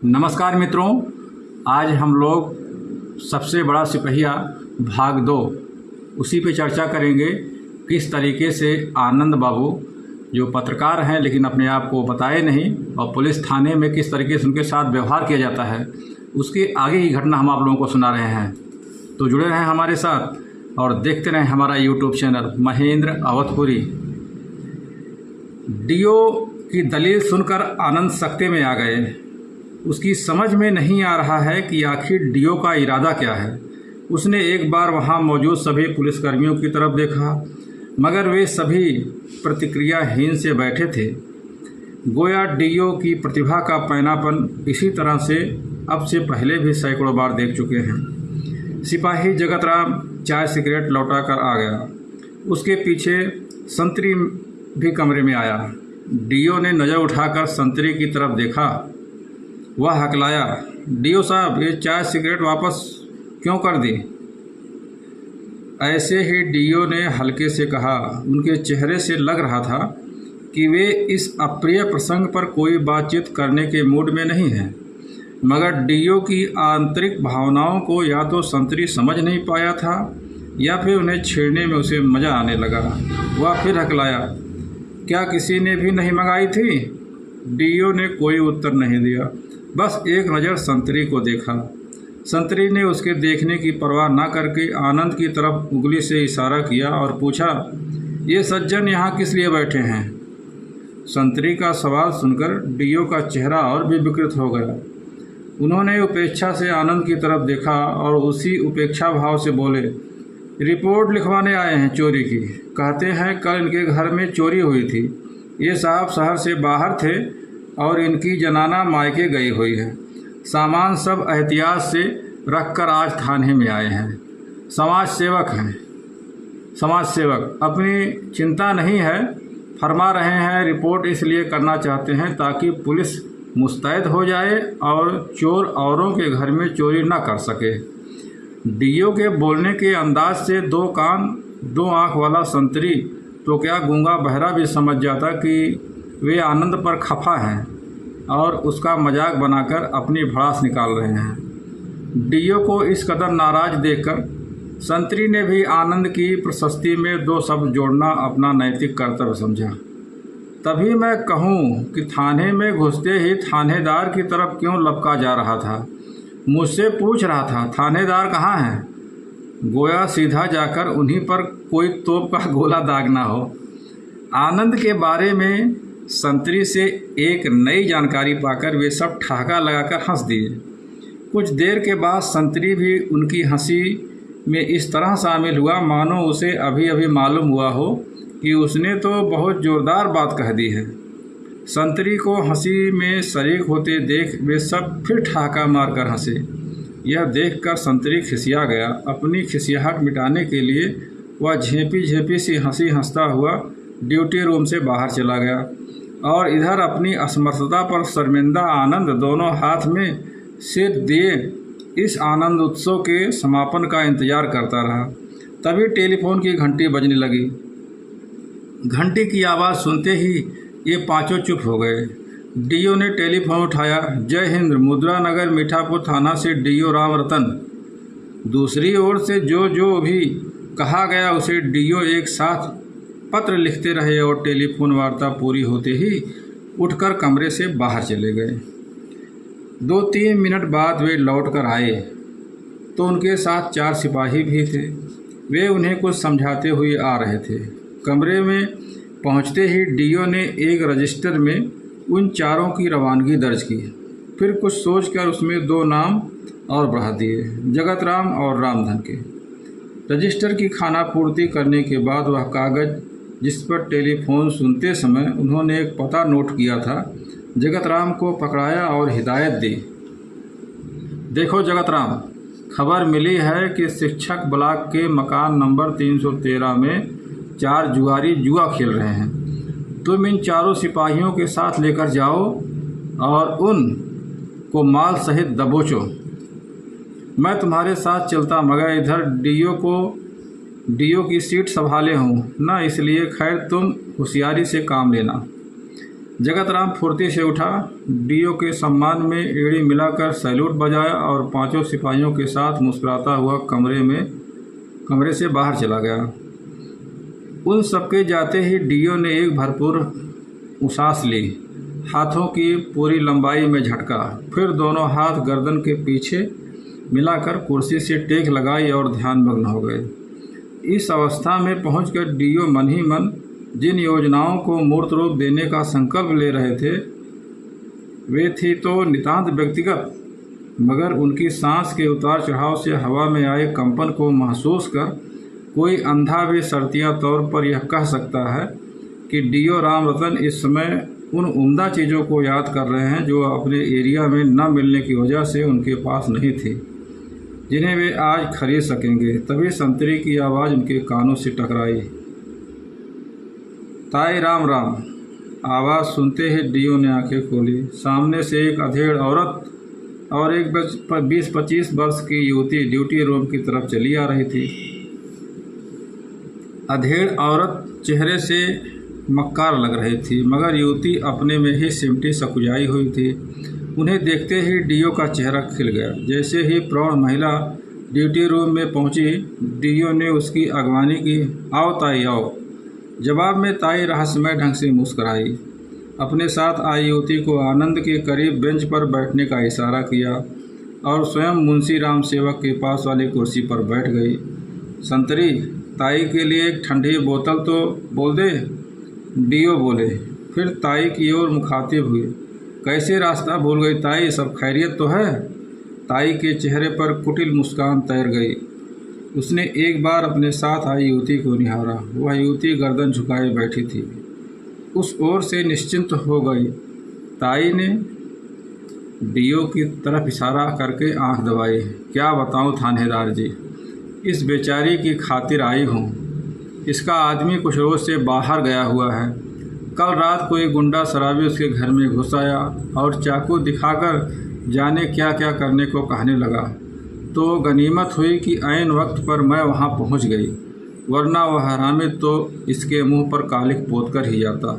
नमस्कार मित्रों, आज हम लोग सबसे बड़ा सिपहिया भाग 2 उसी पे चर्चा करेंगे। किस तरीके से आनंद बाबू जो पत्रकार हैं लेकिन अपने आप को बताए नहीं और पुलिस थाने में किस तरीके से उनके साथ व्यवहार किया जाता है, उसके आगे की घटना हम आप लोगों को सुना रहे हैं। तो जुड़े रहें हमारे साथ और देखते रहें हमारा YouTube channel Mahendra Awadhpuri. DO की दलील सुनकर आनंद सकते में आ गए। उसकी समझ में नहीं आ रहा है कि आखिर डीओ का इरादा क्या है। उसने एक बार वहां मौजूद सभी पुलिसकर्मियों की तरफ देखा, मगर वे सभी प्रतिक्रियाहीन से बैठे थे। गोया डीओ की प्रतिभा का पैनापन इसी तरह से अब से पहले भी सैकड़ों बार देख चुके हैं। सिपाही जगतराम चाय सिगरेट लौटा कर आ गया। उसके पीछे संतरी भी कमरे में आया। डीओ ने नज़र उठाकर संतरी की तरफ देखा। वह हकलाया, डीओ साहब, ये चाय सिगरेट वापस क्यों कर दी? ऐसे ही डीओ ने हल्के से कहा। उनके चेहरे से लग रहा था कि वे इस अप्रिय प्रसंग पर कोई बातचीत करने के मूड में नहीं हैं, मगर डीओ की आंतरिक भावनाओं को या तो संतरी समझ नहीं पाया था या फिर उन्हें छेड़ने में उसे मज़ा आने लगा। वह फिर हकलाया, क्या किसी ने भी नहीं मंगाई थी? डीओ ने कोई उत्तर नहीं दिया, बस एक नज़र संतरी को देखा। संतरी ने उसके देखने की परवाह न करके आनंद की तरफ उंगली से इशारा किया और पूछा, ये सज्जन यहाँ किस लिए बैठे हैं? संतरी का सवाल सुनकर डीओ का चेहरा और भी विकृत हो गया। उन्होंने उपेक्षा से आनंद की तरफ देखा और उसी उपेक्षा भाव से बोले, रिपोर्ट लिखवाने आए हैं चोरी की। कहते हैं कल इनके घर में चोरी हुई थी। ये साहब शहर से बाहर थे और इनकी जनाना मायके गई हुई है। सामान सब एहतियात से रखकर आज थाने में आए हैं। समाज सेवक हैं। समाज सेवक अपनी चिंता नहीं है, फरमा रहे हैं रिपोर्ट इसलिए करना चाहते हैं ताकि पुलिस मुस्तैद हो जाए और चोर औरों के घर में चोरी न कर सके। डीओ के बोलने के अंदाज से दो कान दो आँख वाला संतरी तो क्या गूंगा बहरा भी समझ जाता कि वे आनंद पर खफा हैं और उसका मजाक बनाकर अपनी भड़ास निकाल रहे हैं। डीओ को इस कदर नाराज देखकर संतरी ने भी आनंद की प्रशस्ति में दो शब्द जोड़ना अपना नैतिक कर्तव्य समझा। तभी मैं कहूँ कि थाने में घुसते ही थानेदार की तरफ क्यों लपका जा रहा था। मुझसे पूछ रहा था थानेदार कहाँ हैं? गोया सीधा जाकर उन्हीं पर कोई तोप का गोला दागना हो। आनंद के बारे में संतरी से एक नई जानकारी पाकर वे सब ठहाका लगाकर हंस दिए। कुछ देर के बाद संतरी भी उनकी हंसी में इस तरह शामिल हुआ मानो उसे अभी अभी मालूम हुआ हो कि उसने तो बहुत ज़ोरदार बात कह दी है। संतरी को हंसी में शरीक होते देख वे सब फिर ठहाका मारकर हंसे। यह देखकर संतरी खिसिया गया। अपनी खिसियाहट मिटाने के लिए वह झेपी झेपी सी हंसी हंसता हुआ ड्यूटी रूम से बाहर चला गया और इधर अपनी असमर्थता पर शर्मिंदा आनंद दोनों हाथ में सिर दिए इस आनंद उत्सव के समापन का इंतजार करता रहा। तभी टेलीफोन की घंटी बजने लगी। घंटी की आवाज़ सुनते ही ये पांचों चुप हो गए। डीओ ने टेलीफोन उठाया। जय हिंद, मुद्रा नगर मीठापुर थाना से डीओ राम रतन। दूसरी ओर से जो भी कहा गया उसे डीओ एक साथ पत्र लिखते रहे और टेलीफोन वार्ता पूरी होते ही उठकर कमरे से बाहर चले गए। 2-3 मिनट बाद वे लौट कर आए तो उनके साथ 4 सिपाही भी थे। वे उन्हें कुछ समझाते हुए आ रहे थे। कमरे में पहुंचते ही डीओ ने एक रजिस्टर में उन चारों की रवानगी दर्ज की। फिर कुछ सोचकर उसमें 2 नाम और बढ़ा दिए, जगतराम और रामधन के। रजिस्टर की खानापूर्ति करने के बाद वह कागज़ जिस पर टेलीफोन सुनते समय उन्होंने एक पता नोट किया था, जगतराम को पकड़ाया और हिदायत दी। देखो जगतराम, खबर मिली है कि शिक्षक ब्लॉक के मकान नंबर 313 में 4 जुआरी जुआ खेल रहे हैं। तुम इन चारों सिपाहियों के साथ लेकर जाओ और उन को माल सहित दबोचो। मैं तुम्हारे साथ चलता, मगर इधर डीओ की सीट संभाले हूँ ना, इसलिए खैर तुम होशियारी से काम लेना। जगतराम फुर्ती से उठा, डीओ के सम्मान में एड़ी मिलाकर सैल्यूट बजाया और पांचों सिपाहियों के साथ मुस्कुराता हुआ कमरे से बाहर चला गया। उन सबके जाते ही डीओ ने एक भरपूर उसास ली, हाथों की पूरी लंबाई में झटका, फिर दोनों हाथ गर्दन के पीछे मिलाकर कुर्सी से टेक लगाई और ध्यानमग्न हो गए। इस अवस्था में पहुंचकर डीओ मन ही मन जिन योजनाओं को मूर्त रूप देने का संकल्प ले रहे थे वे थी तो नितांत व्यक्तिगत, मगर उनकी सांस के उतार चढ़ाव से हवा में आए कंपन को महसूस कर कोई अंधा भी शर्तिया तौर पर यह कह सकता है कि डीओ रामरतन इस समय उन उम्दा चीज़ों को याद कर रहे हैं जो अपने एरिया में न मिलने की वजह से उनके पास नहीं थी, जिन्हें वे आज खरीद सकेंगे। तभी संतरी की आवाज़ उनके कानों से टकराई, ताई राम राम। आवाज़ सुनते ही डीओ ने आंखें खोली। सामने से एक अधेड़ औरत और एक 20-25 वर्ष की युवती ड्यूटी रूम की तरफ चली आ रही थी। अधेड़ औरत चेहरे से मक्कार लग रही थी, मगर युवती अपने में ही सिमटी सकुजाई हुई थी। उन्हें देखते ही डीओ का चेहरा खिल गया। जैसे ही प्रौढ़ महिला ड्यूटी रूम में पहुंची, डीओ ने उसकी अगवानी की, आओ ताई आओ। जवाब में ताई रहस्यमय ढंग से मुस्कराई, अपने साथ आई युवती को आनंद के करीब बेंच पर बैठने का इशारा किया और स्वयं मुंशी राम सेवक के पास वाली कुर्सी पर बैठ गई। संतरी, ताई के लिए एक ठंडी बोतल तो बोल दे, डीओ बोले। फिर ताई की ओर मुखातिब हुए, कैसे रास्ता भूल गई ताई, सब खैरियत तो है? ताई के चेहरे पर कुटिल मुस्कान तैर गई। उसने एक बार अपने साथ आई युवती को निहारा। वह युवती गर्दन झुकाए बैठी थी, उस ओर से निश्चिंत हो गई। ताई ने डीओ की तरफ इशारा करके आंख दबाई। क्या बताऊं थानेदार जी, इस बेचारी की खातिर आई हूँ। इसका आदमी कुछ रोज से बाहर गया हुआ है। कल रात कोई गुंडा शराबी उसके घर में घुस आया और चाकू दिखाकर जाने क्या क्या करने को कहने लगा, तो गनीमत हुई कि ऐन वक्त पर मैं वहां पहुंच गई, वरना वह हरामी तो इसके मुंह पर कालिक पोत कर ही जाता।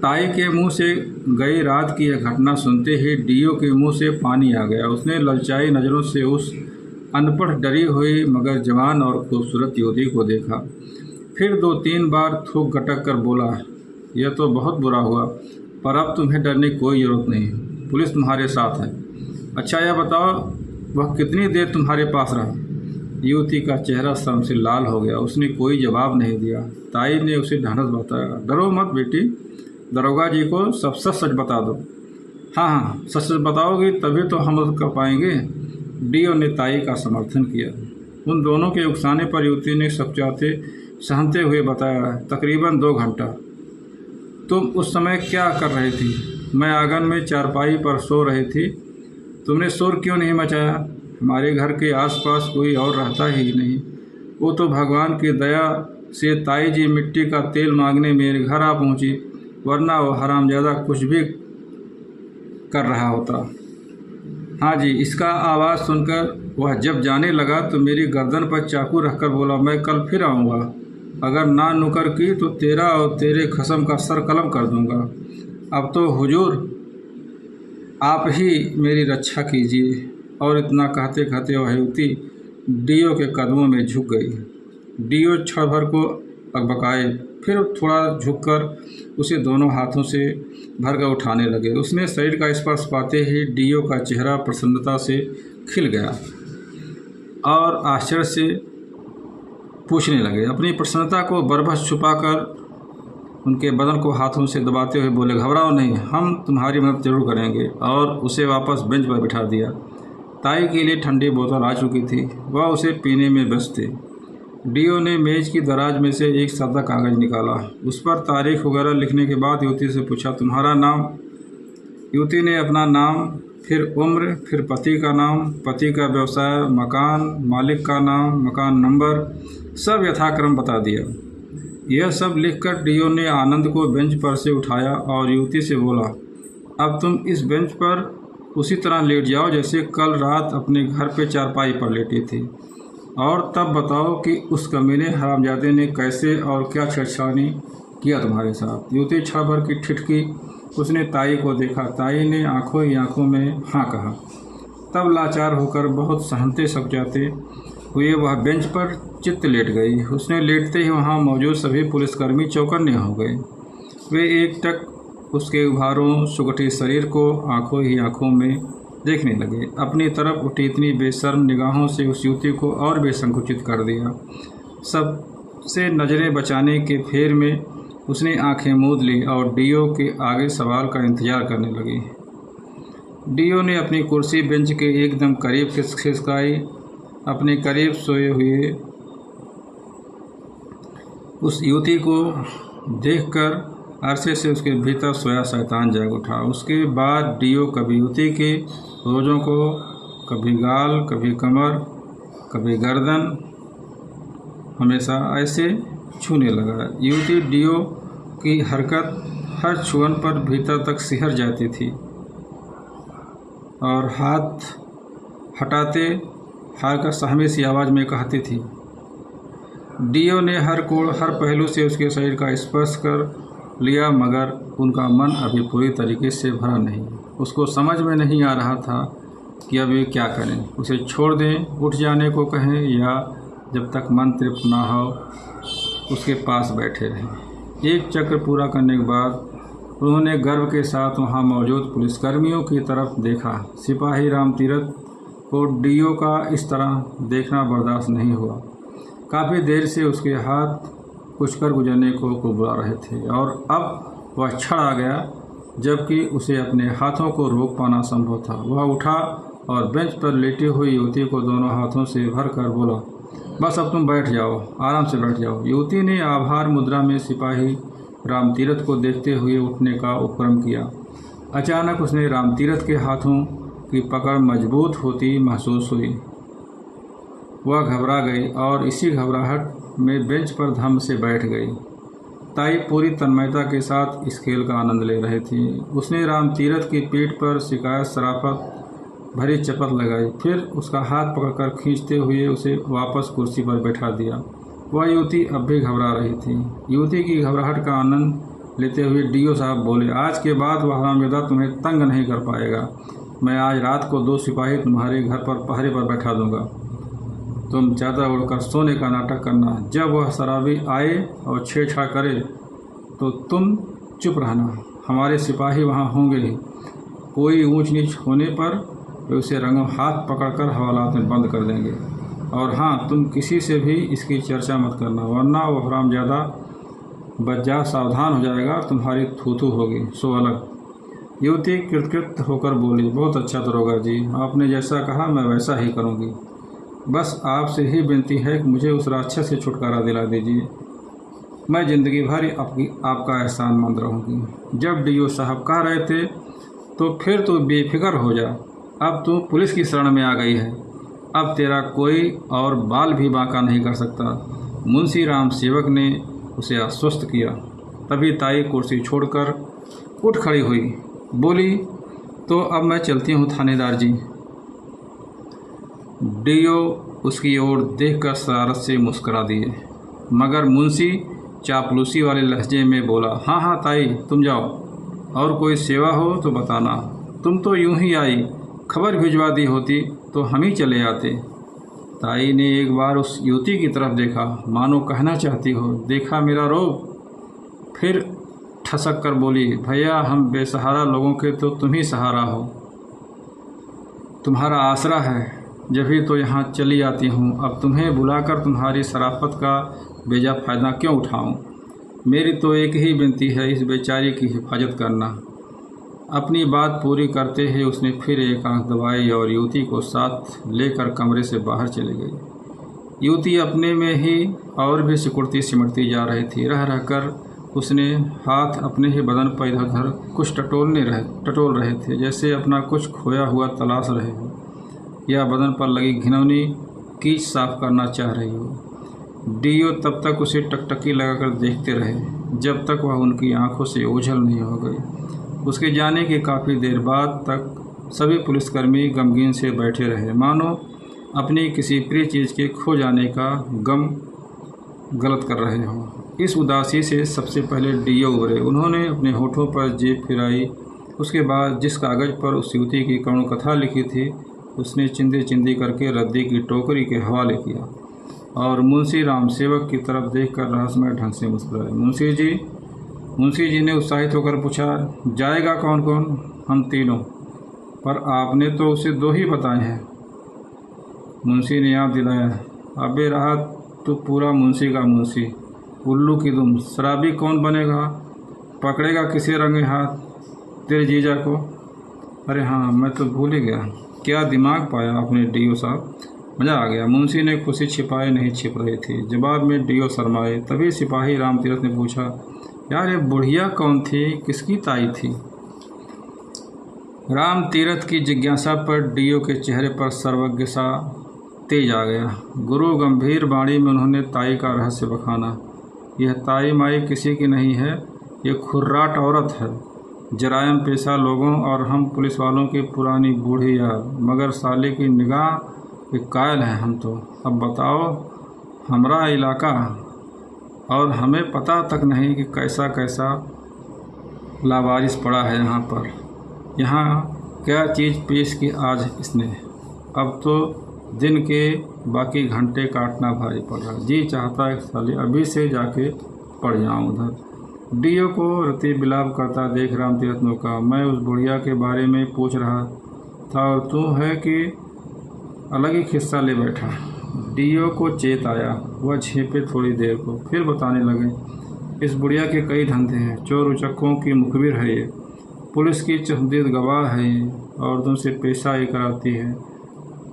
ताई के मुंह से गई रात की यह घटना सुनते ही डीओ के मुंह से पानी आ गया। उसने ललचाई नज़रों से उस अनपढ़, डरी हुई मगर जवान और खूबसूरत युवती को देखा। फिर 2-3 बार थूक गटक कर बोला, यह तो बहुत बुरा हुआ, पर अब तुम्हें डरने की कोई ज़रूरत नहीं, पुलिस तुम्हारे साथ है। अच्छा यह बताओ, वह कितनी देर तुम्हारे पास रहा? युवती का चेहरा शर्म से लाल हो गया। उसने कोई जवाब नहीं दिया। ताई ने उसे ढांढस बताया, डरो मत बेटी, दरोगा जी को सब सच सच बता दो। हाँ हाँ, सच सच बताओगी तभी तो हम मदद कर पाएंगे। डीओ ने ताई का समर्थन किया। उन दोनों के उकसाने पर युवती ने सकुचाते सहमते हुए बताया, तकरीबन 2 घंटा। तुम उस समय क्या कर रही थी? मैं आंगन में चारपाई पर सो रही थी। तुमने शोर क्यों नहीं मचाया? हमारे घर के आसपास कोई और रहता ही नहीं। वो तो भगवान की दया से ताई जी मिट्टी का तेल मांगने मेरे घर आ पहुंची, वरना वो हरामजादा कुछ भी कर रहा होता। हाँ जी। इसका आवाज़ सुनकर वह जब जाने लगा तो मेरी गर्दन पर चाकू रखकर बोला, मैं कल फिर आऊँगा, अगर ना नुकर की तो तेरा और तेरे खसम का सर कलम कर दूँगा। अब तो हुजूर आप ही मेरी रक्षा कीजिए। और इतना कहते कहते वह युवती डीओ के कदमों में झुक गई। डीओ क्षण भर को अकबकाए, फिर थोड़ा झुककर उसे दोनों हाथों से भरकर उठाने लगे। उसने शरीर का स्पर्श पाते ही डीओ का चेहरा प्रसन्नता से खिल गया और आश्चर्य से पूछने लगे। अपनी प्रसन्नता को बरबस छुपाकर उनके बदन को हाथों से दबाते हुए बोले, घबराओ नहीं, हम तुम्हारी मदद जरूर करेंगे। और उसे वापस बेंच पर बिठा दिया। ताई के लिए ठंडी बोतल आ चुकी थी, वह उसे पीने में व्यस्त थे। डीओ ने मेज की दराज में से एक सादा कागज़ निकाला। उस पर तारीख वगैरह लिखने के बाद युवती से पूछा, तुम्हारा नाम? युवती ने अपना नाम, फिर उम्र, फिर पति का नाम, पति का व्यवसाय, मकान मालिक का नाम, मकान नंबर, सब यथाक्रम बता दिया। यह सब लिखकर डीओ ने आनंद को बेंच पर से उठाया और युवती से बोला, अब तुम इस बेंच पर उसी तरह लेट जाओ जैसे कल रात अपने घर पे चारपाई पर लेटी थी, और तब बताओ कि उस कमीने हरामजादे ने कैसे और क्या छेड़छाड़ी किया तुम्हारे साथ। युवती क्षण भर की ठिठकी उसने ताई को देखा। ताई ने आंखों ही आंखों में हाँ कहा। तब लाचार होकर बहुत सहमते सकजाते हुए वह बेंच पर चित्त लेट गई। उसने लेटते ही वहाँ मौजूद सभी पुलिसकर्मी चौकन्ने हो गए। वे एकटक उसके उभारों सुगठे शरीर को आंखों ही आंखों में देखने लगे। अपनी तरफ उठी इतनी बेशर्म निगाहों से उस युवती को और बेसंकुचित कर दिया। सबसे नज़रें बचाने के फेर में उसने आंखें मूंद ली और डीओ के आगे सवाल का इंतज़ार करने लगी। डीओ ने अपनी कुर्सी बेंच के एकदम करीब खिसकाई। अपने करीब सोए हुए उस युवती को देखकर अरसे से उसके भीतर सोया शैतान जाग उठा। उसके बाद डीओ कभी युवती के रोजों को, कभी गाल, कभी कमर, कभी गर्दन, हमेशा ऐसे छूने लगा। युवती डीओ की हरकत हर छुअन पर भीतर तक सिहर जाती थी और हाथ हटाते हारकर सहमी सी आवाज़ में कहती थी। डीओ ने हर कोण हर पहलू से उसके शरीर का स्पर्श कर लिया, मगर उनका मन अभी पूरी तरीके से भरा नहीं। उसको समझ में नहीं आ रहा था कि अब ये क्या करें। उसे छोड़ दें, उठ जाने को कहें, या जब तक मन तृप्त ना हो उसके पास बैठे रहें। एक चक्र पूरा करने के बाद उन्होंने गर्व के साथ वहां मौजूद पुलिसकर्मियों की तरफ देखा। सिपाही रामतीरथ को डीओ का इस तरह देखना बर्दाश्त नहीं हुआ। काफ़ी देर से उसके हाथ कुचकर गुजरने को बुला रहे थे और अब वह क्षण आ गया जबकि उसे अपने हाथों को रोक पाना संभव था। वह उठा और बेंच पर लेटी हुई युवती को दोनों हाथों से भरकर बोला, बस अब तुम बैठ जाओ, आराम से बैठ जाओ। युवती ने आभार मुद्रा में सिपाही रामतीरथ को देखते हुए उठने का उपक्रम किया। अचानक उसने रामतीरथ के हाथों की पकड़ मजबूत होती महसूस हुई। वह घबरा गई और इसी घबराहट में बेंच पर धम से बैठ गई। ताई पूरी तन्मयता के साथ इस खेल का आनंद ले रही थी। उसने रामतीरथ की पीठ पर शिकायत शराफत भरी चपत लगाई, फिर उसका हाथ पकड़कर खींचते हुए उसे वापस कुर्सी पर बैठा दिया। वह युवती अब भी घबरा रही थी। युवती की घबराहट का आनंद लेते हुए डीओ साहब बोले, आज के बाद वह हरामजादा तुम्हें तंग नहीं कर पाएगा। मैं आज रात को 2 सिपाही तुम्हारे घर पर पहरे पर बैठा दूंगा। तुम चादर ओढ़कर सोने का नाटक करना। जब वह शराबी आए और छेड़छाड़ करे तो तुम चुप रहना। हमारे सिपाही वहाँ होंगे ही। कोई ऊंच नीच होने पर वे उसे रंगों हाथ पकड़कर हवालात में बंद कर देंगे। और हाँ, तुम किसी से भी इसकी चर्चा मत करना, वरना वो हरामजादा बच्चा सावधान हो जाएगा, तुम्हारी थूथू होगी सो अलग। युवती कृतकृत होकर बोली, बहुत अच्छा दरोगा जी, आपने जैसा कहा मैं वैसा ही करूँगी। बस आपसे ही विनती है कि मुझे उस राक्षस से छुटकारा दिला दीजिए। मैं ज़िंदगी भर आपका एहसानमंद रहूँगी। जब डीओ साहब कह रहे थे तो फिर तो बेफिक्र हो जा। अब तू पुलिस की शरण में आ गई है। अब तेरा कोई और बाल भी बांका नहीं कर सकता। मुंशी राम सेवक ने उसे आश्वस्त किया। तभी ताई कुर्सी छोड़कर उठ खड़ी हुई, बोली, तो अब मैं चलती हूँ थानेदार जी। डीओ उसकी ओर देखकर शरारत से मुस्करा दिए, मगर मुंशी चापलूसी वाले लहजे में बोला, हाँ हाँ ताई, तुम जाओ, और कोई सेवा हो तो बताना। तुम तो यूं ही आई, खबर भिजवा दी होती तो हम ही चले आते। ताई ने एक बार उस युवती की तरफ देखा, मानो कहना चाहती हो, देखा मेरा रोब। फिर ठसक कर बोली, भैया हम बेसहारा लोगों के तो तुम ही सहारा हो, तुम्हारा आसरा है, जब ही तो यहाँ चली आती हूँ। अब तुम्हें बुलाकर तुम्हारी शराफत का बेजा फ़ायदा क्यों उठाऊँ। मेरी तो एक ही विनती है, इस बेचारी की हिफाजत करना। अपनी बात पूरी करते ही उसने फिर एक आंख दबाई और युवती को साथ लेकर कमरे से बाहर चली गई। युवती अपने में ही और भी सिकुड़ती सिमटती जा रही थी। रह रहकर उसने हाथ अपने ही बदन पर इधर उधर कुछ टटोल रहे थे, जैसे अपना कुछ खोया हुआ तलाश रहे हो या बदन पर लगी घिनौनी कीच साफ करना चाह रही हो। डीओ तब तक उसे टकटकी लगाकर देखते रहे जब तक वह उनकी आंखों से ओझल नहीं हो गई। उसके जाने के काफ़ी देर बाद तक सभी पुलिसकर्मी गमगीन से बैठे रहे, मानो अपनी किसी प्रिय चीज़ के खो जाने का गम गलत कर रहे हों। इस उदासी से सबसे पहले डीओ उभरे। उन्होंने अपने होठों पर जेब फिराई। उसके बाद जिस कागज़ पर उस युवती की करुण कथा लिखी थी उसने चिंदी चिंदी करके रद्दी की टोकरी के हवाले किया और मुंशी रामसेवक की तरफ देखकर रहस्यमय ढंग से मुस्कुराए। मुंशी जी ने उत्साहित होकर पूछा, जाएगा कौन कौन? हम तीनों। पर आपने तो उसे 2 ही बताए हैं। मुंशी ने याद दिलाया। अबे रहा तो पूरा मुंशी का मुंशी। उल्लू की दुम, शराबी कौन बनेगा? पकड़ेगा किसे रंगे हाथ? तेरे जीजा को। अरे हाँ, मैं तो भूल ही गया। क्या दिमाग पाया आपने डीओ साहब, मज़ा आ गया। मुंशी ने खुशी छिपाए नहीं छिप रही थी। जवाब में डीओ शर्माए। तभी सिपाही रामतीरथ ने पूछा, यार ये बुढ़िया कौन थी, किसकी ताई थी? रामतीरथ की जिज्ञासा पर डीओ के चेहरे पर सर्वज्ञ सा तेज आ गया। गुरु गंभीर वाणी में उन्होंने ताई का रहस्य बखाना। यह ताई माई किसी की नहीं है, ये खुर्राट औरत है। जरायम पेशा लोगों और हम पुलिस वालों की पुरानी बूढ़ी यार, मगर साले की निगाह के कायल हैं हम तो। अब बताओ, हमारा इलाका और हमें पता तक नहीं कि कैसा कैसा लावारिस पड़ा है यहाँ पर। यहाँ क्या चीज़ पेश की आज इसने। अब तो दिन के बाकी घंटे काटना भारी पड़ रहा। जी चाहता है साले अभी से जाके पड़ जाऊँ उधर। डीओ को रति बिलाप करता देख रामतीरथ ने कहा, मैं उस बुढ़िया के बारे में पूछ रहा था और तू है कि अलग ही खिस्सा ले बैठा। डीओ को चेत आया। वह झेपे थोड़ी देर को, फिर बताने लगे, इस बुढ़िया के कई धंधे हैं। चोर उचक्कों की मुखबिर है ये, पुलिस की चहुदिद गवाह है ये, और तुमसे पैसा ही कराती है।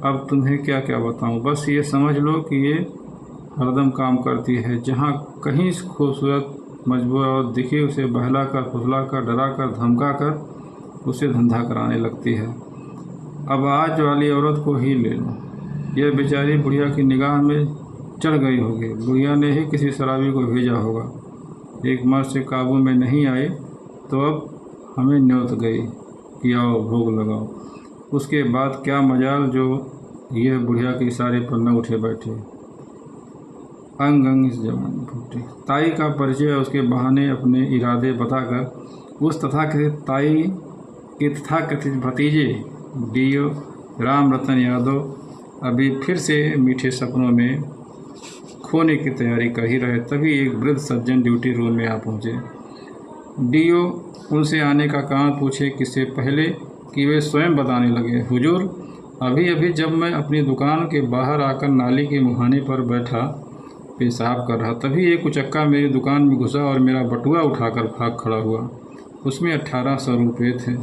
अब तुम्हें क्या क्या बताऊं, बस ये समझ लो कि ये हरदम काम करती है। जहाँ कहीं खूबसूरत मजबूर और दिखे उसे बहला कर, फुसला कर, डरा कर, धमका कर उसे धंधा कराने लगती है। अब आज वाली औरत को ही ले लो। यह बेचारी बुढ़िया की निगाह में चढ़ गई होगी। बुढ़िया ने ही किसी शराबी को भेजा होगा। एक मर्द से काबू में नहीं आए तो अब हमें न्योत गई कि आओ भोग लगाओ। उसके बाद क्या मजाल जो यह बुढ़िया के इशारे पर न उठे बैठे। अंग अंग इस जवानी फूटे। ताई का परिचय उसके बहाने अपने इरादे बताकर उस तथाकथित ताई के तथाकथित भतीजे डीओ राम रतन यादव अभी फिर से मीठे सपनों में खोने की तैयारी कर ही रहे। तभी एक वृद्ध सज्जन ड्यूटी रूम में आ पहुँचे। डीओ उनसे आने का कारण पूछे किससे पहले कि वे स्वयं बताने लगे, हुजूर अभी अभी जब मैं अपनी दुकान के बाहर आकर नाली के मुहाने पर बैठा पेशाब कर रहा, तभी एक उचक्का मेरी दुकान में घुसा और मेरा बटुआ उठाकर भाग खड़ा हुआ। उसमें 1800 रुपये थे।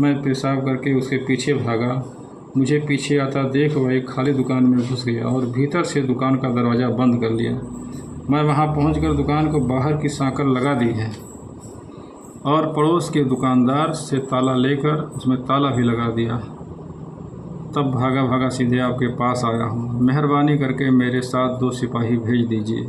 मैं पेशाब करके उसके पीछे भागा। मुझे पीछे आता देख वह एक खाली दुकान में घुस गया और भीतर से दुकान का दरवाज़ा बंद कर लिया। मैं वहां पहुंचकर दुकान को बाहर की सांकल लगा दी है और पड़ोस के दुकानदार से ताला लेकर उसमें ताला भी लगा दिया। तब भागा भागा सीधे आपके पास आया हूँ। मेहरबानी करके मेरे साथ 2 सिपाही भेज दीजिए।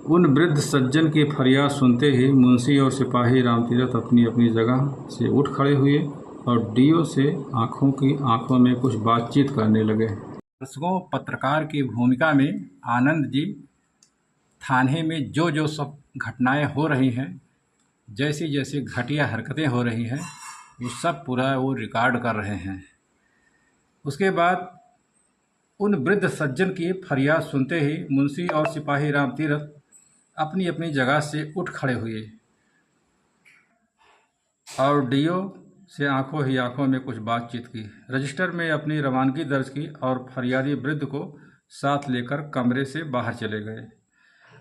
उन वृद्ध सज्जन की फरियाद सुनते ही मुंशी और सिपाही रामतीरथ अपनी अपनी जगह से उठ खड़े हुए और डीओ से आंखों की आंखों में कुछ बातचीत करने लगे। दर्शकों, पत्रकार की भूमिका में आनंद जी थाने में जो जो सब घटनाएं हो रही हैं, जैसी जैसी घटिया हरकतें हो रही हैं, वो सब पूरा वो रिकॉर्ड कर रहे हैं। उसके बाद उन वृद्ध सज्जन की फरियाद सुनते ही मुंशी और सिपाही रामतीरथ अपनी अपनी जगह से उठ खड़े हुए और डीओ से आंखों ही आंखों में कुछ बातचीत की। रजिस्टर में अपनी रवानगी दर्ज की और फरियादी वृद्ध को साथ लेकर कमरे से बाहर चले गए।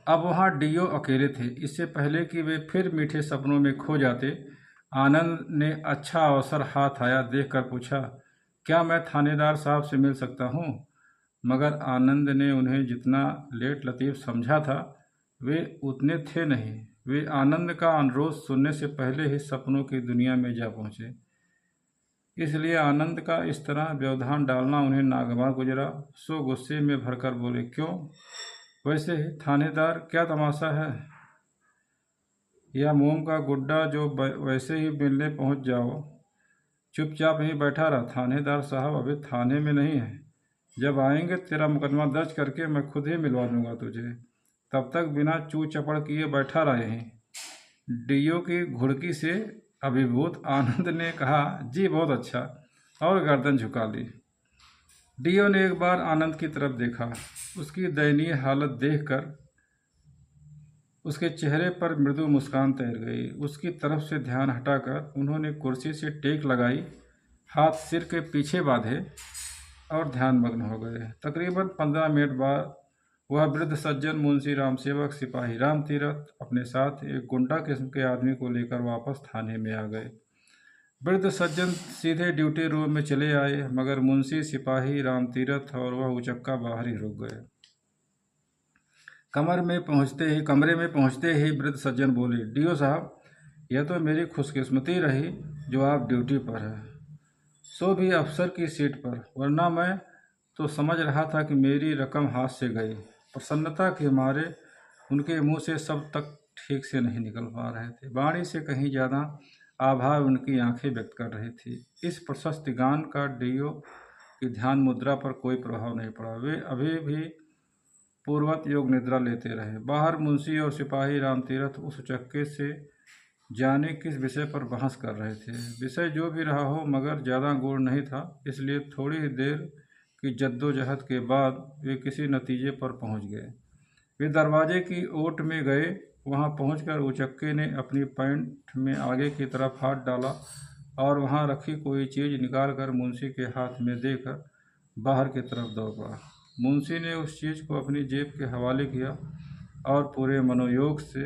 अब वहाँ डीओ अकेले थे। इससे पहले कि वे फिर मीठे सपनों में खो जाते, आनंद ने अच्छा अवसर हाथ आया देखकर पूछा, क्या मैं थानेदार साहब से मिल सकता हूँ? मगर आनंद ने उन्हें जितना लेट लतीफ़ समझा था वे उतने थे नहीं। वे आनंद का अनुरोध सुनने से पहले ही सपनों की दुनिया में जा पहुँचे। इसलिए आनंद का इस तरह व्यवधान डालना उन्हें नागवार गुजरा। सो गुस्से में भरकर बोले, क्यों? वैसे ही थानेदार, क्या तमाशा है? या मोम का गुड्डा जो वैसे ही मिलने पहुंच जाओ। चुपचाप यहीं बैठा रहा। थानेदार साहब अभी थाने में नहीं है, जब आएंगे तेरा मुकदमा दर्ज करके मैं खुद ही मिलवा दूंगा तुझे। तब तक बिना चू चपड़ किए बैठा रहे। डीओ की घुड़की से अभिभूत आनंद ने कहा, जी बहुत अच्छा, और गर्दन झुका ली। डीओ ने एक बार आनंद की तरफ देखा। उसकी दयनीय हालत देखकर उसके चेहरे पर मृदु मुस्कान तैर गई। उसकी तरफ से ध्यान हटाकर उन्होंने कुर्सी से टेक लगाई, हाथ सिर के पीछे बांधे और ध्यानमग्न हो गए। तकरीबन 15 मिनट बाद वह वृद्ध सज्जन मुंशी रामसेवक सिपाही राम तीरथ अपने साथ एक गुंडा किस्म के आदमी को लेकर वापस थाने में आ गए। वृद्ध सज्जन सीधे ड्यूटी रूम में चले आए, मगर मुंशी सिपाही राम तीरथ और वह उचक्का बाहर ही रुक गए। कमरे में पहुंचते ही वृद्ध सज्जन बोले, डीओ साहब, यह तो मेरी खुशकिस्मती रही जो आप ड्यूटी पर है, सो भी अफसर की सीट पर, वरना मैं तो समझ रहा था कि मेरी रकम हाथ से गई। प्रसन्नता के मारे उनके मुंह से शब्द तक ठीक से नहीं निकल पा रहे थे। वाणी से कहीं ज़्यादा आभार उनकी आंखें व्यक्त कर रही थी। इस प्रशस्त गान का डीओ की ध्यान मुद्रा पर कोई प्रभाव नहीं पड़ा। वे अभी भी पूर्वत योग निद्रा लेते रहे। बाहर मुंशी और सिपाही राम तीरथ उस चक्के से जाने किस विषय पर बहस कर रहे थे। विषय जो भी रहा हो, मगर ज़्यादा गूढ़ नहीं था, इसलिए थोड़ी ही देर की जद्दोजहद के बाद वे किसी नतीजे पर पहुंच गए। वे दरवाजे की ओट में गए। वहां पहुंचकर उचक्के ने अपनी पैंट में आगे की तरफ हाथ डाला और वहां रखी कोई चीज़ निकालकर मुंशी के हाथ में देकर बाहर की तरफ दौड़ पड़ा। मुंशी ने उस चीज़ को अपनी जेब के हवाले किया और पूरे मनोयोग से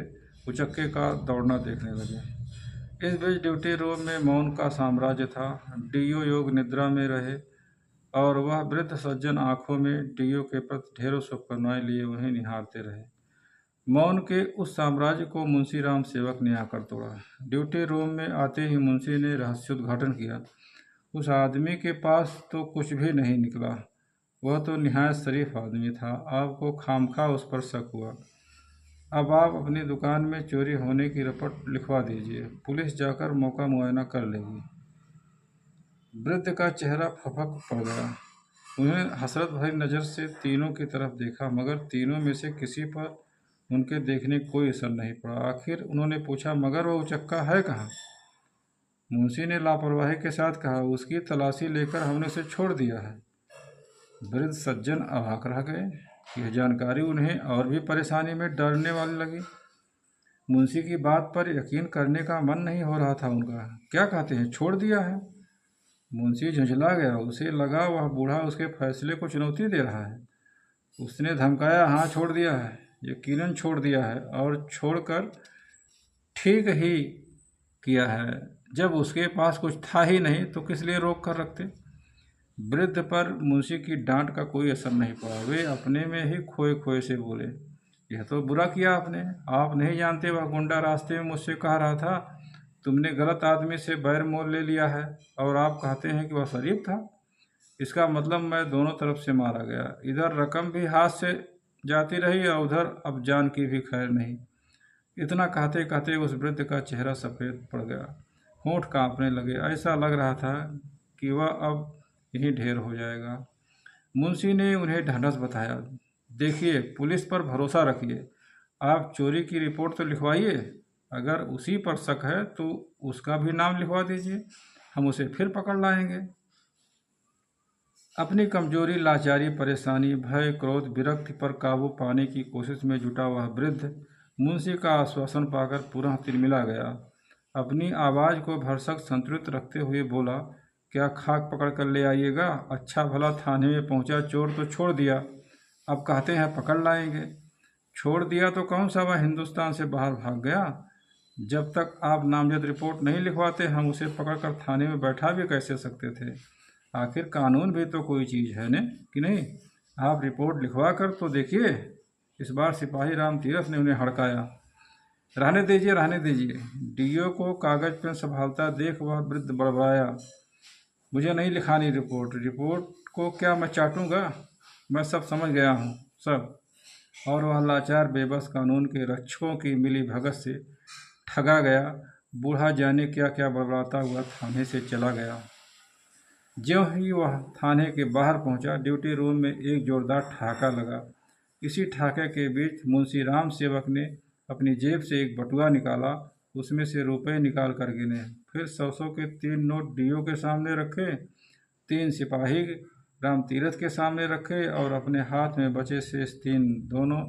उचक्के का दौड़ना देखने लगे। इस बीच ड्यूटी रूम में मौन का साम्राज्य था। डीओ योग निद्रा में रहे और वह वृद्ध सज्जन आंखों में डीओ के प्रति ढेरों शुभकामनाएं लिए वहीं निहारते रहे। मौन के उस साम्राज्य को मुंशी राम सेवक ने आकर तोड़ा। ड्यूटी रूम में आते ही मुंशी ने रहस्योद्घाटन किया। उस आदमी के पास तो कुछ भी नहीं निकला। वह तो निहायत शरीफ आदमी था। आपको खामखा उस पर शक हुआ। अब आप अपनी दुकान में चोरी होने की रिपोर्ट लिखवा दीजिए, पुलिस जाकर मौका मुआयना कर लेगी। वृद्ध का चेहरा फपक पड़ गया। उन्हें हसरत भरी नज़र से तीनों की तरफ देखा, मगर तीनों में से किसी पर उनके देखने कोई असर नहीं पड़ा। आखिर उन्होंने पूछा, मगर वो उचक्का है कहाँ? मुंशी ने लापरवाही के साथ कहा, उसकी तलाशी लेकर हमने उसे छोड़ दिया है। वृद्ध सज्जन अवाक रह गए। यह जानकारी उन्हें और भी परेशानी में डालने वाली लगी। मुंशी की बात पर यकीन करने का मन नहीं हो रहा था उनका। क्या कहते हैं, छोड़ दिया है? मुंशी झुंझला गया। उसे लगा वह बूढ़ा उसके फैसले को चुनौती दे रहा है। उसने धमकाया, हाँ छोड़ दिया है, यकीनन छोड़ दिया है, और छोड़कर ठीक ही किया है। जब उसके पास कुछ था ही नहीं तो किस लिए रोक कर रखते? वृद्ध पर मुंशी की डांट का कोई असर नहीं पड़ा। वे अपने में ही खोए खोए से बोले, यह तो बुरा किया आपने। आप नहीं जानते, वह गुंडा रास्ते में मुझसे कह रहा था तुमने गलत आदमी से बैर मोल ले लिया है, और आप कहते हैं कि वह शरीफ था। इसका मतलब मैं दोनों तरफ से मारा गया। इधर रकम भी हाथ से जाती रही और उधर अब जान की भी खैर नहीं। इतना कहते कहते उस वृद्ध का चेहरा सफ़ेद पड़ गया। होंठ कांपने लगे। ऐसा लग रहा था कि वह अब यहीं ढेर हो जाएगा। मुंशी ने उन्हें ढांढस बताया, देखिए, पुलिस पर भरोसा रखिए। आप चोरी की रिपोर्ट तो लिखवाइए। अगर उसी पर शक है तो उसका भी नाम लिखवा दीजिए, हम उसे फिर पकड़ लाएंगे। अपनी कमजोरी, लाचारी, परेशानी, भय, क्रोध, विरक्ति पर काबू पाने की कोशिश में जुटा वह वृद्ध मुंशी का आश्वासन पाकर पूरा तिलमिला गया। अपनी आवाज़ को भरसक संतुलित रखते हुए बोला, क्या खाक पकड़ कर ले आइएगा? अच्छा भला थाने में पहुंचा चोर तो छोड़ दिया, अब कहते हैं पकड़ लाएंगे। छोड़ दिया तो कौन सा वह हिंदुस्तान से बाहर भाग गया? जब तक आप नामजद रिपोर्ट नहीं लिखवाते हम उसे पकड़कर थाने में बैठा भी कैसे सकते थे? आखिर कानून भी तो कोई चीज़ है न, कि नहीं? आप रिपोर्ट लिखवा कर तो देखिए। इस बार सिपाही राम तीरथ ने उन्हें हड़काया। रहने दीजिए, रहने दीजिए। डीओ को कागज पेन संभालता देख वह वृद्ध बड़बड़ाया, मुझे नहीं लिखानी रिपोर्ट। रिपोर्ट को क्या मैं चाटूंगा? मैं सब समझ गया हूँ, सब। और वह लाचार बेबस कानून के रक्षकों की मिली भगत से ठगा गया। बूढ़ा जाने क्या क्या बड़बड़ाता हुआ थाने से चला गया। ज्यों ही वह थाने के बाहर पहुंचा, ड्यूटी रूम में एक जोरदार ठहाका लगा। इसी ठहाके के बीच मुंशी राम सेवक ने अपनी जेब से एक बटुआ निकाला, उसमें से रुपए निकाल कर गिने, फिर 100-100 के 3 नोट डीओ के सामने रखे, 3 सिपाही राम तीरथ के सामने रखे और अपने हाथ में बचे शेष 3 दोनों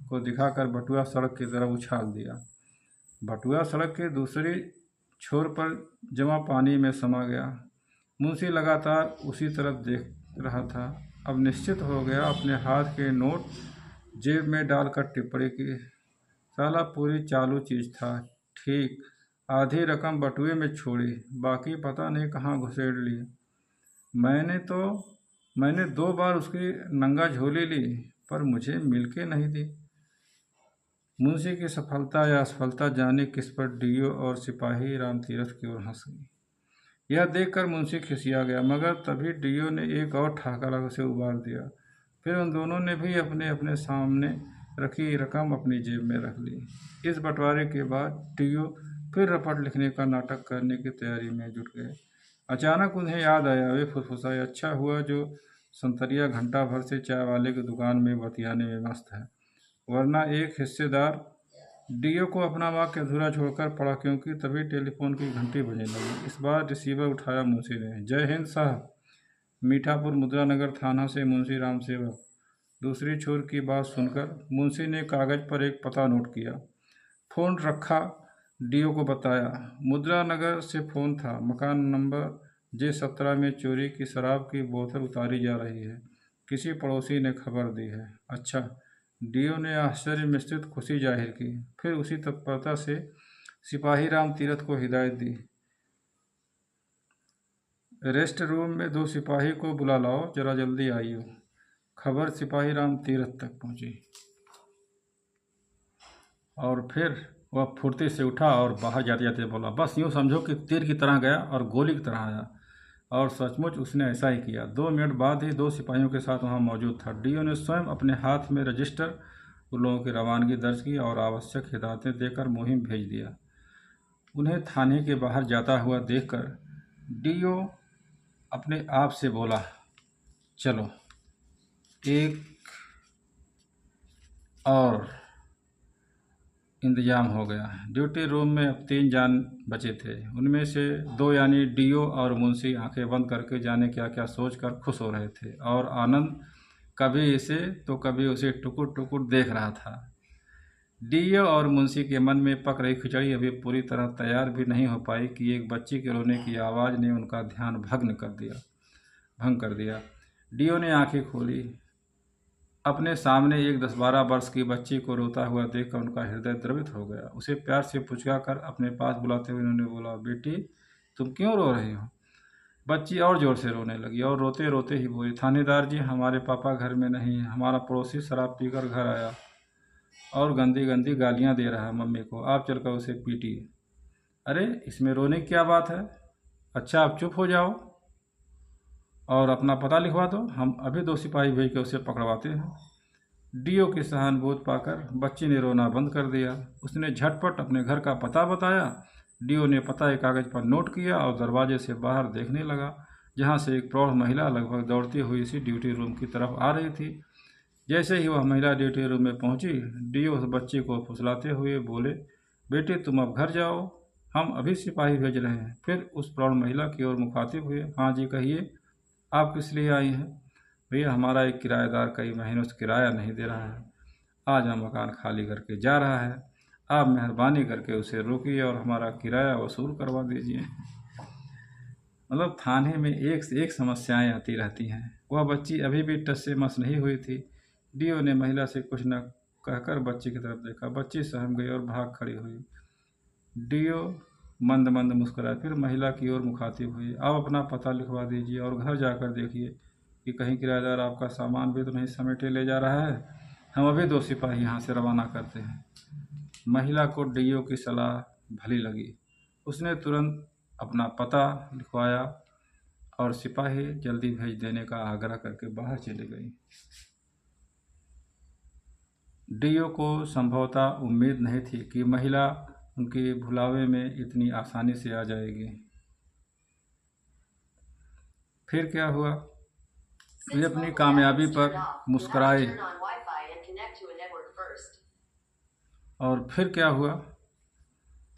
को दिखाकर बटुआ सड़क की तरफ उछाल दिया। बटुआ सड़क के दूसरी छोर पर जमा पानी में समा गया। मुंशी लगातार उसी तरफ देख रहा था। अब निश्चित हो गया, अपने हाथ के नोट जेब में डालकर टिप्पणी की, साला पूरी चालू चीज था। ठीक, आधी रकम बटुए में छोड़ी, बाकी पता नहीं कहाँ घुसेड़ ली। मैंने 2 बार उसकी नंगा झोली ली, पर मुझे मिल के नहीं दी। मुंशी की सफलता या असफलता जाने किस पर डीओ और सिपाही राम तीरथ की ओर हंस गई। यह देखकर मुंशी खिसिया गया, मगर तभी डीओ ने एक और ठहाका उसे उबार दिया। फिर उन दोनों ने भी अपने अपने सामने रखी रकम अपनी जेब में रख ली। इस बंटवारे के बाद डीओ फिर रपट लिखने का नाटक करने की तैयारी में जुट गए। अचानक उन्हें याद आया, वे फुसफुसाए, अच्छा हुआ जो संतरिया घंटा भर से चाय वाले की दुकान में बतियाने में मस्त है, वरना एक हिस्सेदार। डीओ को अपना वाक्य अधूरा छोड़कर पड़ा, क्योंकि तभी टेलीफोन की घंटी बजने लगी। इस बार रिसीवर उठाया मुंशी ने। जय हिंद साहब, मीठापुर मुद्रा नगर थाना से मुंशी राम सेवक। दूसरी छोर की बात सुनकर मुंशी ने कागज पर एक पता नोट किया, फोन रखा, डीओ को बताया। मुद्रा नगर से फोन था, मकान नंबर J17 में चोरी की शराब की बोतल उतारी जा रही है, किसी पड़ोसी ने खबर दी है। अच्छा, डीओ ने आश्चर्य मिश्रित खुशी जाहिर की। फिर उसी तत्परता से सिपाही राम तीरथ को हिदायत दी, रेस्ट रूम में 2 सिपाही को बुला लाओ, जरा जल्दी आइयो। खबर सिपाही राम तीरथ तक पहुंची और फिर वह फुर्ती से उठा और बाहर जाते जाते बोला, बस यूँ समझो कि तीर की तरह गया और गोली की तरह आया। और सचमुच उसने ऐसा ही किया। 2 मिनट बाद ही 2 सिपाहियों के साथ वहां मौजूद था। डीओ ने स्वयं अपने हाथ में रजिस्टर उन लोगों की रवानगी दर्ज की और आवश्यक हिदायतें देकर मुहिम भेज दिया। उन्हें थाने के बाहर जाता हुआ देखकर डीओ अपने आप से बोला, चलो एक और इंतजाम हो गया। ड्यूटी रूम में अब 3 जान बचे थे। उनमें से 2 यानी डीओ और मुंशी आंखें बंद करके जाने क्या क्या सोचकर खुश हो रहे थे, और आनंद कभी इसे तो कभी उसे टुकुर टुकुर देख रहा था। डीओ और मुंशी के मन में पक रही खिचड़ी अभी पूरी तरह तैयार भी नहीं हो पाई कि एक बच्ची के रोने की आवाज़ ने उनका ध्यान भंग कर दिया। डीओ ने आंखें खोली। अपने सामने एक 10-12 वर्ष की बच्ची को रोता हुआ देखकर उनका हृदय द्रवित हो गया। उसे प्यार से पुचका कर अपने पास बुलाते हुए उन्होंने बोला, बेटी तुम क्यों रो रही हो? बच्ची और जोर से रोने लगी और रोते रोते ही बोली, थानेदार जी, हमारे पापा घर में नहीं है। हमारा पड़ोसी शराब पीकर घर आया और गंदी गंदी गालियां दे रहा है मम्मी को, आप चलकर उसे पीटिए। अरे इसमें रोने की क्या बात है? अच्छा आप चुप हो जाओ और अपना पता लिखवा दो, हम अभी 2 सिपाही भेज के उसे पकड़वाते हैं। डीओ की सहानुभूति पाकर बच्ची ने रोना बंद कर दिया। उसने झटपट अपने घर का पता बताया। डीओ ने पता एक कागज पर नोट किया और दरवाजे से बाहर देखने लगा, जहां से एक प्रौढ़ महिला लगभग दौड़ती हुई इसी ड्यूटी रूम की तरफ आ रही थी। जैसे ही वह महिला ड्यूटी रूम में पहुंची, डीओ उस बच्ची को फुसलाते हुए बोले, बेटी तुम अब घर जाओ, हम अभी सिपाही भेज रहे हैं। फिर उस प्रौढ़ महिला की ओर मुखातिब हुए, हाँ जी कहिए, आप किस लिए आई हैं? भैया हमारा एक किराएदार कई महीनों से किराया नहीं दे रहा है, आज हम मकान खाली करके जा रहा है, आप मेहरबानी करके उसे रोकिए और हमारा किराया वसूल करवा दीजिए। मतलब थाने में एक से एक समस्याएं आती रहती हैं। वह बच्ची अभी भी टस से मस नहीं हुई थी। डीओ ने महिला से कुछ न कहकर बच्ची की तरफ देखा। बच्ची सहम गई और भाग खड़ी हुई। डीओ मंद मंद मुस्कुराए, फिर महिला की ओर मुखातिब हुई, आप अपना पता लिखवा दीजिए और घर जाकर देखिए कि कहीं किराएदार आपका सामान भी तो नहीं समेटे ले जा रहा है। हम अभी 2 सिपाही यहाँ से रवाना करते हैं। महिला को डीओ की सलाह भली लगी। उसने तुरंत अपना पता लिखवाया और सिपाही जल्दी भेज देने का आग्रह करके बाहर चली गई। डीओ को संभवतः उम्मीद नहीं थी कि महिला उनके भुलावे में इतनी आसानी से आ जाएगी। फिर क्या हुआ, वे अपनी कामयाबी पर मुस्कराए। और फिर क्या हुआ,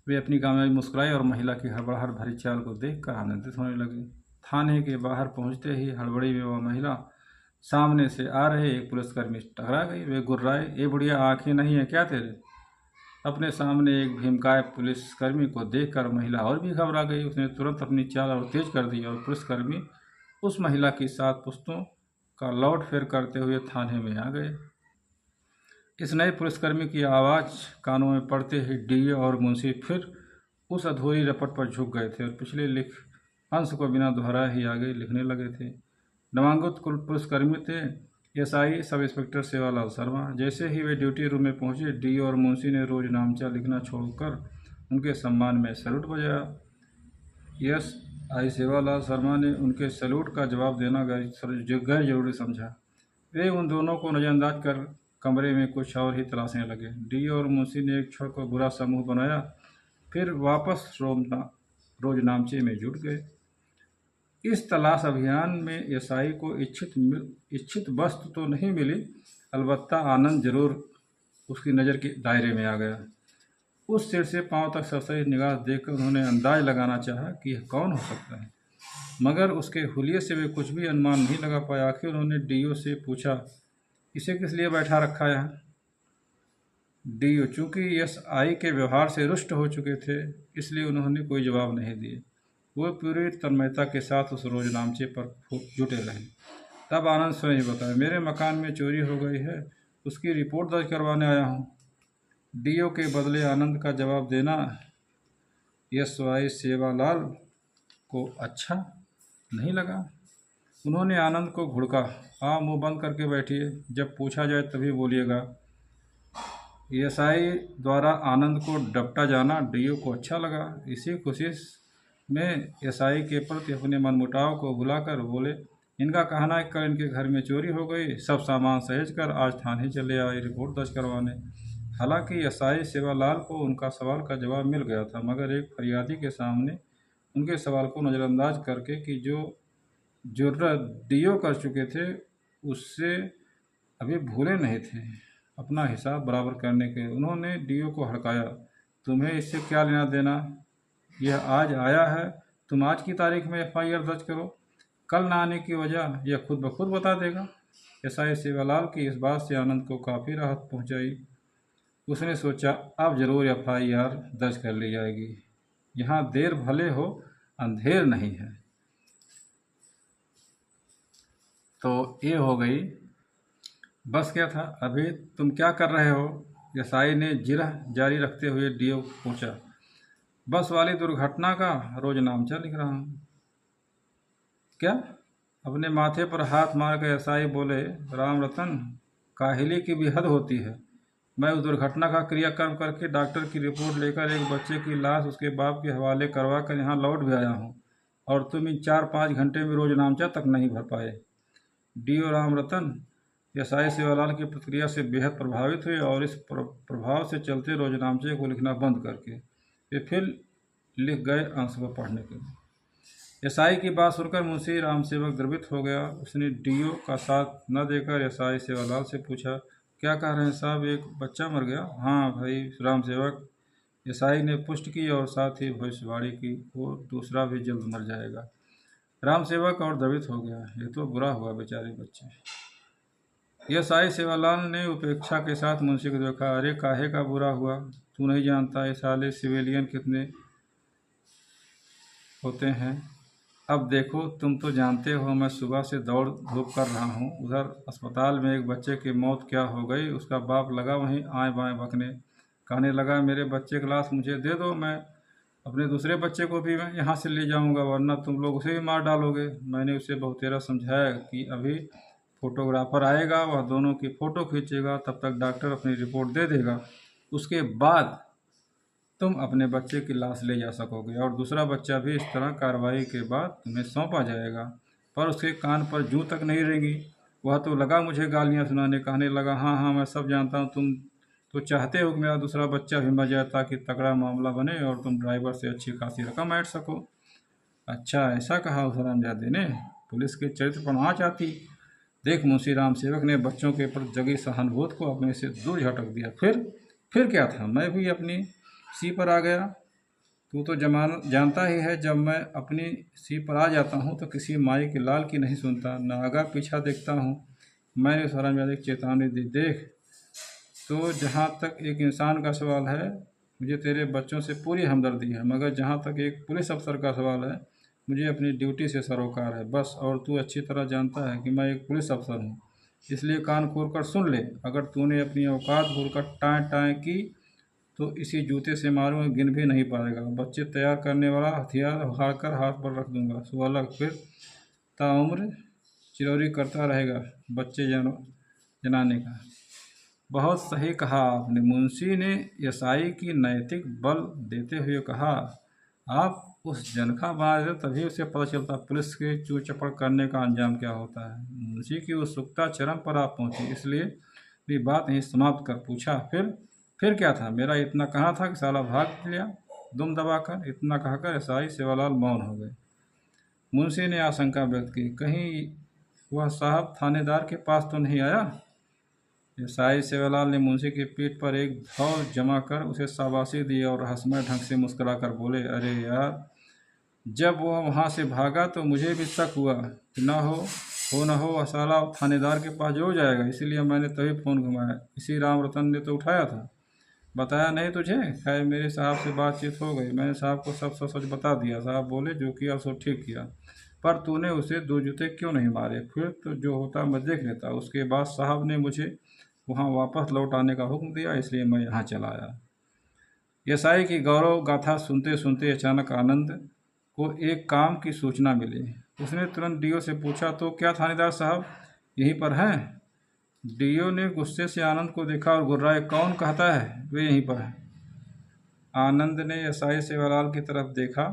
वे अपनी कामयाबी मुस्कुराए और महिला की हड़बड़ाहट भरी चाल को देखकर आनंदित होने लगे। थाने के बाहर पहुंचते ही हड़बड़ी में वह महिला सामने से आ रहे एक पुलिसकर्मी से टकरा गई। वे गुर्राए, ए बुढ़िया, आंखें नहीं है क्या तेरे? अपने सामने एक भीमकाय पुलिसकर्मी को देखकर महिला और भी घबरा गई। उसने तुरंत अपनी चाल और तेज कर दी और पुलिसकर्मी उस महिला की 7 पुश्तों का लौट फेर करते हुए थाने में आ गए। इस नए पुलिसकर्मी की आवाज़ कानों में पड़ते ही डीओ और मुंशी फिर उस अधूरी रपट पर झुक गए थे और पिछले लिख अंश को बिना दोहराए ही आगे लिखने लगे थे। नामांकित पुलिसकर्मी थे SI sub inspector Sevalal Sharma. जैसे ही वे ड्यूटी रूम में पहुंचे, डीओ और मुंशी ने रोज नामचा लिखना छोड़कर उनके सम्मान में सैल्यूट बजाया। एसआई सेवालाल शर्मा ने उनके सैल्यूट का जवाब देना गैर जरूरी समझा। वे उन दोनों को नज़रअंदाज कर कमरे में कुछ और ही तलाशने लगे। डीओ और मुंशी ने एक क्षण को बुरा समूह बनाया, फिर वापस रोज नामचे में जुट गए। इस तलाश अभियान में एसआई को इच्छित वस्तु तो नहीं मिली, अलबत्ता आनंद जरूर उसकी नज़र के दायरे में आ गया। उस सिर से पांव तक सरसरी निगाह देखकर उन्होंने अंदाज लगाना चाहा कि यह कौन हो सकता है, मगर उसके हुलिये से वे कुछ भी अनुमान नहीं लगा पाए। आखिर उन्होंने डीओ से पूछा, इसे किस लिए बैठा रखा है यहाँ? डीओ चूंकि एसआई के व्यवहार से रुष्ट हो चुके थे, इसलिए उन्होंने कोई जवाब नहीं दिए। वो पूरी तन्मयता के साथ उस रोजनामचे पर जुटे रहे। तब आनंद स्वयं ही बताया, मेरे मकान में चोरी हो गई है, उसकी रिपोर्ट दर्ज करवाने आया हूँ। डीओ के बदले आनंद का जवाब देना एसआई सेवालाल को अच्छा नहीं लगा। उन्होंने आनंद को घुड़का, हाँ, मुंह बंद करके बैठिए, जब पूछा जाए तभी बोलिएगा। एसआई द्वारा आनंद को डपटा जाना डीओ को अच्छा लगा। इसी खुशी में एसआई के प्रति अपने मनमुटाव को भुलाकर बोले, इनका कहना है कल इनके घर में चोरी हो गई, सब सामान सहेज कर आज थाने चले आए रिपोर्ट दर्ज करवाने। हालांकि एसआई सेवालाल को उनका सवाल का जवाब मिल गया था, मगर एक फरियादी के सामने उनके सवाल को नज़रअंदाज करके कि जो जुर्रत डीओ कर चुके थे उससे अभी भूले नहीं थे अपना हिसाब बराबर करने के। उन्होंने डीओ को हड़काया, तुम्हें इससे क्या लेना देना? यह आज आया है, तुम आज की तारीख में एफआईआर दर्ज करो, कल ना आने की वजह यह खुद ब खुद बता देगा। एसआई सेवालाल की इस बात से आनंद को काफ़ी राहत पहुंचाई। उसने सोचा, अब जरूर एफआईआर दर्ज कर ली जाएगी, यहाँ देर भले हो अंधेर नहीं है। तो ये हो गई बस। क्या था, अभी तुम क्या कर रहे हो? एसआई ने जिरह जारी रखते हुए डीओ को पूछा। बस वाली दुर्घटना का रोज नामचा लिख रहा हूँ। क्या? अपने माथे पर हाथ मार कर एसआई बोले, राम रतन, काहिली की भी हद होती है। मैं उस दुर्घटना का क्रियाक्रम करके डॉक्टर की रिपोर्ट लेकर एक बच्चे की लाश उसके बाप के हवाले करवा कर यहाँ लौट भी आया हूँ, और तुम इन 4-5 घंटे में रोज नामचा तक नहीं भर पाए। डीओ राम रतन एसआई सेवालाल की प्रतिक्रिया से बेहद प्रभावित हुए और इस प्रभाव से चलते रोजनामचे को लिखना बंद करके वे फिर लिख गए अंश को पढ़ने के लिए। एसआई की बात सुनकर मुंशी रामसेवक द्रवित हो गया। उसने डीओ का साथ न देकर एसआई सेवालाल से पूछा, क्या कह रहे हैं साहब, एक बच्चा मर गया? हाँ भाई रामसेवक, एसआई ने पुष्टि की और साथ ही भविष्यवाणी की, वो दूसरा भी जल्द मर जाएगा। रामसेवक और द्रवित हो गया, ये तो बुरा हुआ बेचारे बच्चे। एसआई सेवालाल ने उपेक्षा के साथ मुंशी को देखा, अरे काहे का बुरा हुआ, तू नहीं जानता ये साले सिविलियन कितने होते हैं? अब देखो, तुम तो जानते हो मैं सुबह से दौड़ धूप कर रहा हूँ, उधर अस्पताल में एक बच्चे की मौत क्या हो गई, उसका बाप लगा वहीं आए बाएं बकने, कहने लगा मेरे बच्चे की लाश मुझे दे दो, मैं अपने दूसरे बच्चे को भी मैं यहाँ से ले जाऊँगा, वरना तुम लोग उसे भी मार डालोगे। मैंने उसे बहुतेरा समझाया कि अभी फोटोग्राफर आएगा, वह दोनों की फ़ोटो खींचेगा, तब तक डॉक्टर अपनी रिपोर्ट दे देगा, उसके बाद तुम अपने बच्चे की लाश ले जा सकोगे और दूसरा बच्चा भी इस तरह कार्रवाई के बाद तुम्हें सौंपा जाएगा। पर उसके कान पर जूं तक नहीं रेंगी। वह तो लगा मुझे गालियां सुनाने, कहने लगा, हाँ हाँ मैं सब जानता हूँ, तुम तो चाहते हो कि मेरा दूसरा बच्चा भी मर जाए ताकि तगड़ा मामला बने और तुम ड्राइवर से अच्छी खासी रकम ऐंठ सको। अच्छा, ऐसा कहा उस हरामजादे ने? पुलिस के चरित्र पर आँच आती। देख, मुंशी राम सेवक ने बच्चों के प्रति जगी सहानुभूति को अपने से दूर झटक दिया। फिर क्या था, मैं भी अपनी सी पर आ गया। तू तो जानता ही है, जब मैं अपनी सी पर आ जाता हूँ तो किसी माई के लाल की नहीं सुनता, न आगा पीछा देखता हूँ। मैंने उस हरामजादे को चेतावनी दी। देख, तो जहाँ तक एक इंसान का सवाल है, मुझे तेरे बच्चों से पूरी हमदर्दी है, मगर जहाँ तक एक पुलिस अफसर का सवाल है, मुझे अपनी ड्यूटी से सरोकार है बस। और तू अच्छी तरह जानता है कि मैं एक पुलिस अफसर हूँ, इसलिए कान खोल कर सुन ले। अगर तूने अपनी औकात भूलकर टाँय टाँय की तो इसी जूते से मारूंगा, गिन भी नहीं पाएगा। बच्चे तैयार करने वाला हथियार उखाड़कर हाथ पर रख दूंगा, सो अलग, फिर ताउम्र चिरौरी करता रहेगा बच्चे जनाने का। बहुत सही कहा आपने, मुंशी ने यसाई की नैतिक बल देते हुए कहा। आप उस जनखा बना देते तभी उसे पता चलता पुलिस के चूर चपड़ करने का अंजाम क्या होता है। मुंशी की उत्सुकता चरम पर आप पहुंची, इसलिए भी बात नहीं समाप्त कर पूछा, फिर क्या था? मेरा इतना कहा था कि साला भाग लिया दुम दबाकर। इतना कहकर यसाई सेवालाल मौन हो गए। मुंशी ने आशंका व्यक्त की, कहीं वह साहब थानेदार के पास तो नहीं आया? यसाई सेवालाल ने मुंशी की पीठ पर एक धौल जमा कर उसे शाबाशी दी और रहस्यमय ढंग से मुस्कुराकर बोले, अरे यार, जब वह वहाँ से भागा तो मुझे भी शक हुआ कि न हो वह साला थानेदार के पास जरूर जाएगा, इसीलिए मैंने तभी फ़ोन घुमाया। इसी राम रतन ने तो उठाया था। बताया नहीं तुझे? खैर, मेरे साहब से बातचीत हो गई, मैंने साहब को सब सच बता दिया। साहब बोले, जो किया सो ठीक किया, पर तूने उसे 2 जूते क्यों नहीं मारे? फिर तो जो होता मैं देख लेता। उसके बाद साहब ने मुझे वहाँ वापस लौट आने का हुक्म दिया, इसलिए मैं यहाँ चला आया। यसाई की गौरव गाथा सुनते सुनते अचानक आनंद को एक काम की सूचना मिली। उसने तुरंत डीओ से पूछा, तो क्या थानेदार साहब यहीं पर हैं? डीओ ने गुस्से से आनंद को देखा और गुर्राए, कौन कहता है वे यहीं पर है? आनंद ने यसाई सेवालाल की तरफ देखा,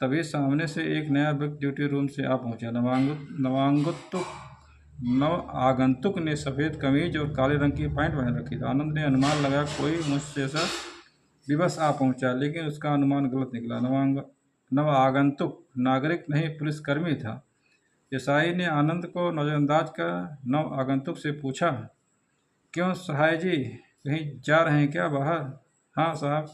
तभी सामने से एक नया व्यक्ति ड्यूटी रूम से आ पहुंचा। नव आगंतुक ने सफ़ेद कमीज और काले रंग की पैंट पहन रखी थी। आनंद ने अनुमान लगाया कोई मुझसे सा विवश आ पहुंचा, लेकिन उसका अनुमान गलत निकला। नव आगंतुक नागरिक नहीं, पुलिसकर्मी था। यसाई ने आनंद को नज़रअंदाज कर नव आगंतुक से पूछा, क्यों सहाय जी, कहीं जा रहे हैं क्या बाहर? हाँ साहब,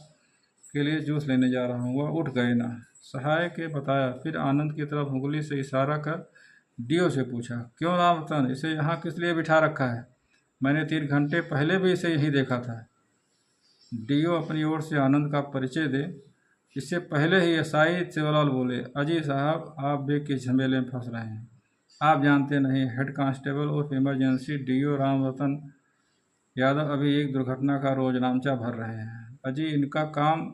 के लिए जूस लेने जा रहा हूँ। वह उठ गए ना, सहाय के बताया। फिर आनंद की तरफ उंगली से इशारा कर डीओ से पूछा, क्यों राम रतन, इसे यहाँ किस लिए बिठा रखा है? मैंने 3 घंटे पहले भी इसे यहीं देखा था। डीओ अपनी ओर से आनंद का परिचय दे, इससे पहले ही यसाई सेवालाल बोले, अजी साहब, आप भी किस झमेले में फंस रहे हैं? आप जानते नहीं, हेड कांस्टेबल और इमरजेंसी डीओ राम रतन यादव अभी एक दुर्घटना का रोजनामचा भर रहे हैं। अजी, इनका काम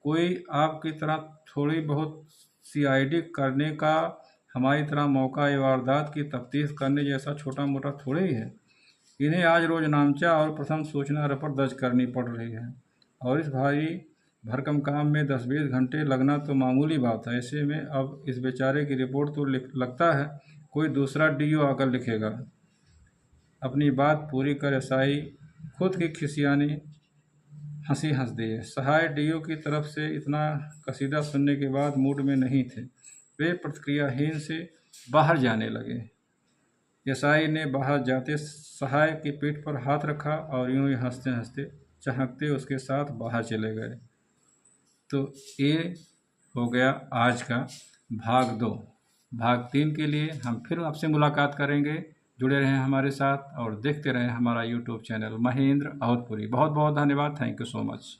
कोई आपकी तरह थोड़ी बहुत सीआईडी करने का, हमारी तरह मौका वारदात की तफ्तीश करने जैसा छोटा मोटा थोड़े ही है। इन्हें आज रोजनामचा और प्रथम सूचना रिपोर्ट दर्ज करनी पड़ रही है, और इस भारी भरकम काम में 10-20 घंटे लगना तो मामूली बात है। ऐसे में अब इस बेचारे की रिपोर्ट तो लगता है कोई दूसरा डीओ आकर लिखेगा। अपनी बात पूरी कर यसाई खुद की खिसियानी हंसी हंस दिए। सहाय डीओ की तरफ से इतना कसीदा सुनने के बाद मूड में नहीं थे। वे प्रतिक्रियाहीन से बाहर जाने लगे। यसाई ने बाहर जाते सहाय की पीठ पर हाथ रखा और यूं ही हंसते हंसते चहकते उसके साथ बाहर चले गए। तो ये हो गया आज का भाग 2। भाग 3 के लिए हम फिर आपसे मुलाकात करेंगे। जुड़े रहें हमारे साथ और देखते रहें हमारा यूट्यूब चैनल महेंद्र अवधपुरी। बहुत बहुत धन्यवाद। Thank you so much.